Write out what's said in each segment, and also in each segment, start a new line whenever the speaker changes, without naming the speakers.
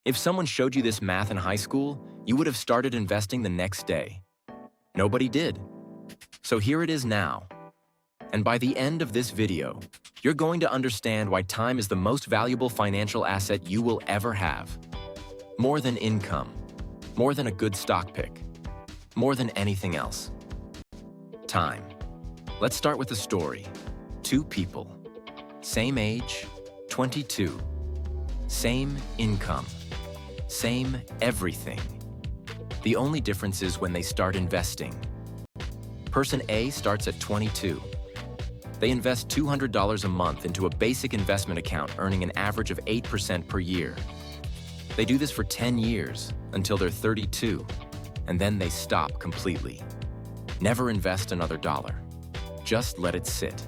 If someone showed you this math in high school, you would have started investing the next day. Nobody did. So here it is now. And by the end of this video, you're going to understand why time is the most valuable financial asset you will ever have. More than income, more than a good stock pick, more than anything else. Time. Let's start with the story. Two people. Same age, 22. Same income. Same everything. The only difference is when they start investing. Person A starts at 22. They invest $200 a month into a basic investment account earning an average of 8% per year. They do this for 10 years until they're 32, and then they stop completely. Never invest another dollar. Just let it sit.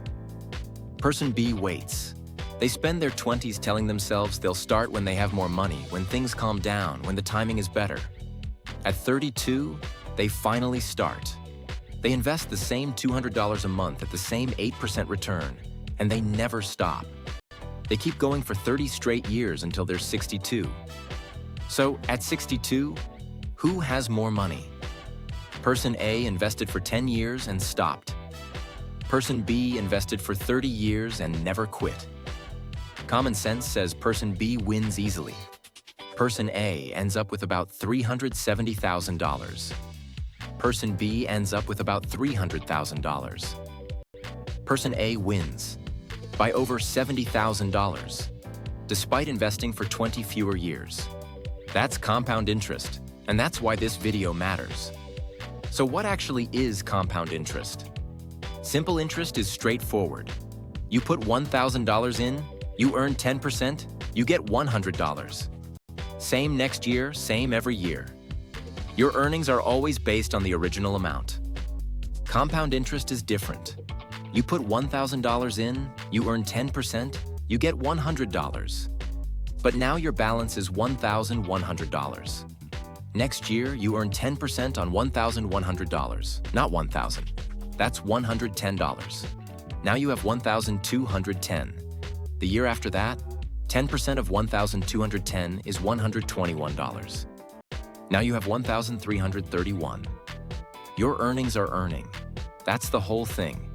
Person B waits. They spend their 20s telling themselves they'll start when they have more money, when things calm down, when the timing is better. At 32, they finally start. They invest the same $200 a month at the same 8% return, and they never stop. They keep going for 30 straight years until they're 62. So, at 62, who has more money? Person A invested for 10 years and stopped. Person B invested for 30 years and never quit. Common sense says person B wins easily. Person A ends up with about $370,000. Person B ends up with about $300,000. Person A wins by over $70,000, despite investing for 20 fewer years. That's compound interest, and that's why this video matters. So what actually is compound interest? Simple interest is straightforward. You put $1,000 in, you earn 10%, you get $100. Same next year, same every year. Your earnings are always based on the original amount. Compound interest is different. You put $1,000 in, you earn 10%, you get $100. But now your balance is $1,100. Next year, you earn 10% on $1,100, not $1,000. That's $110. Now you have $1,210. The year after that, 10% of $1,210 is $121. Now you have $1,331. Your earnings are earning. That's the whole thing.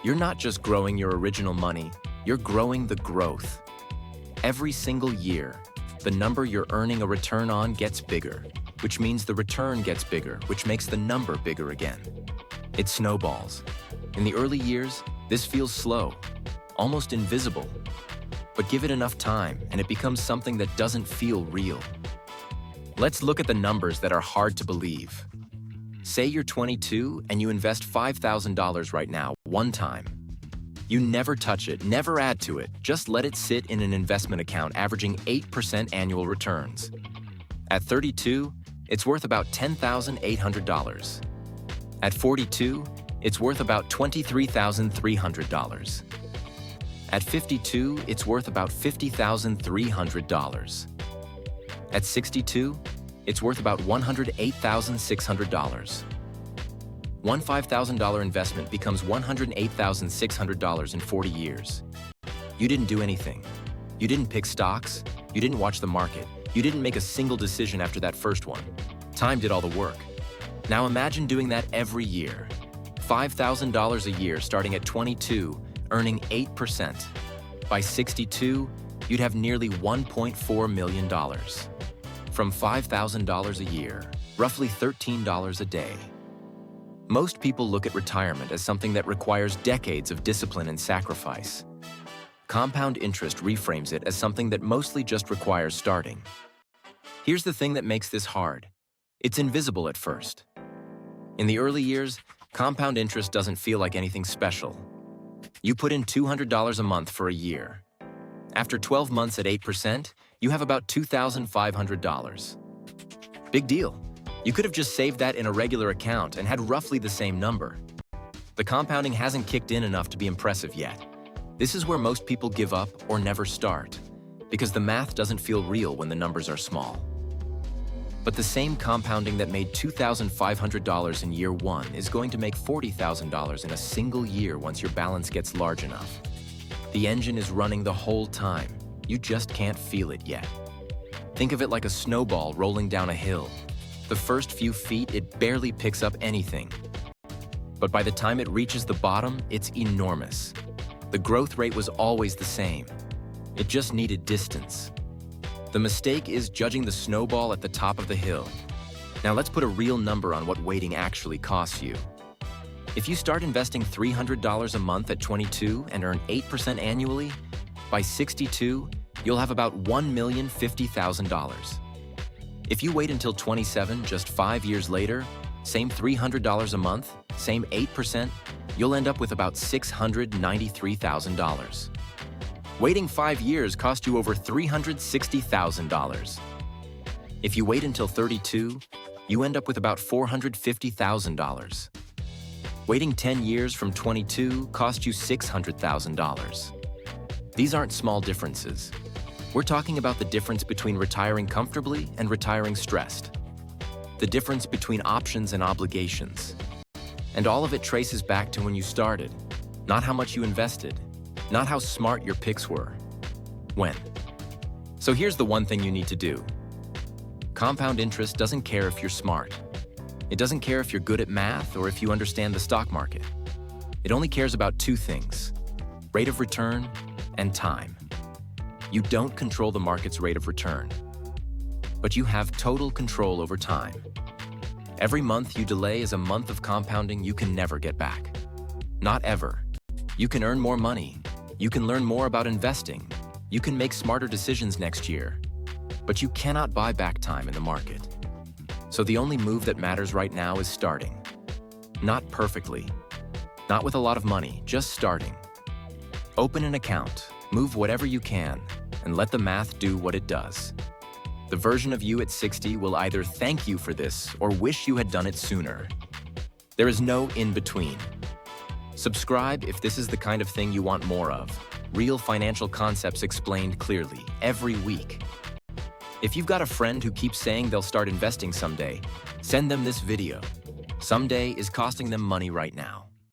You're not just growing your original money, you're growing the growth. Every single year, the number you're earning a return on gets bigger, which means the return gets bigger, which makes the number bigger again. It snowballs. In the early years, this feels slow, almost invisible. But give it enough time, and it becomes something that doesn't feel real. Let's look at the numbers that are hard to believe. Say you're 22 and you invest $5,000 right now, one time. You never touch it, never add to it, just let it sit in an investment account averaging 8% annual returns. At 32, it's worth about $10,800. At 42, it's worth about $23,300. At 52, it's worth about $50,300. At 62, it's worth about $108,600. One $5,000 investment becomes $108,600 in 40 years. You didn't do anything. You didn't pick stocks. You didn't watch the market. You didn't make a single decision after that first one. Time did all the work. Now imagine doing that every year. $5,000 a year starting at 22, earning 8%. By 62, you'd have nearly $1.4 million. From $5,000 a year, roughly $13 a day. Most people look at retirement as something that requires decades of discipline and sacrifice. Compound interest reframes it as something that mostly just requires starting. Here's the thing that makes this hard. It's invisible at first. In the early years, compound interest doesn't feel like anything special. You put in $200 a month for a year. After 12 months at 8%, you have about $2,500. Big deal. You could have just saved that in a regular account and had roughly the same number. The compounding hasn't kicked in enough to be impressive yet. This is where most people give up or never start, because the math doesn't feel real when the numbers are small. But the same compounding that made $2,500 in year one is going to make $40,000 in a single year once your balance gets large enough. The engine is running the whole time. You just can't feel it yet. Think of it like a snowball rolling down a hill. The first few feet, it barely picks up anything. But by the time it reaches the bottom, it's enormous. The growth rate was always the same. It just needed distance. The mistake is judging the snowball at the top of the hill. Now let's put a real number on what waiting actually costs you. If you start investing $300 a month at 22 and earn 8% annually, by 62, you'll have about $1,050,000. If you wait until 27, just 5 years later, same $300 a month, same 8%, you'll end up with about $693,000. Waiting 5 years cost you over $360,000. If you wait until 32, you end up with about $450,000. Waiting 10 years from 22 cost you $600,000. These aren't small differences. We're talking about the difference between retiring comfortably and retiring stressed. The difference between options and obligations. And all of it traces back to when you started, not how much you invested, not how smart your picks were. When. So here's the one thing you need to do. Compound interest doesn't care if you're smart. It doesn't care if you're good at math or if you understand the stock market. It only cares about two things: rate of return and time. You don't control the market's rate of return, but you have total control over time. Every month you delay is a month of compounding you can never get back. Not ever. You can earn more money. You can learn more about investing. You can make smarter decisions next year. But you cannot buy back time in the market. So the only move that matters right now is starting. Not perfectly. Not with a lot of money, just starting. Open an account, move whatever you can, and let the math do what it does. The version of you at 60 will either thank you for this or wish you had done it sooner. There is no in-between. Subscribe if this is the kind of thing you want more of. Real financial concepts explained clearly, every week. If you've got a friend who keeps saying they'll start investing someday, send them this video. Someday is costing them money right now.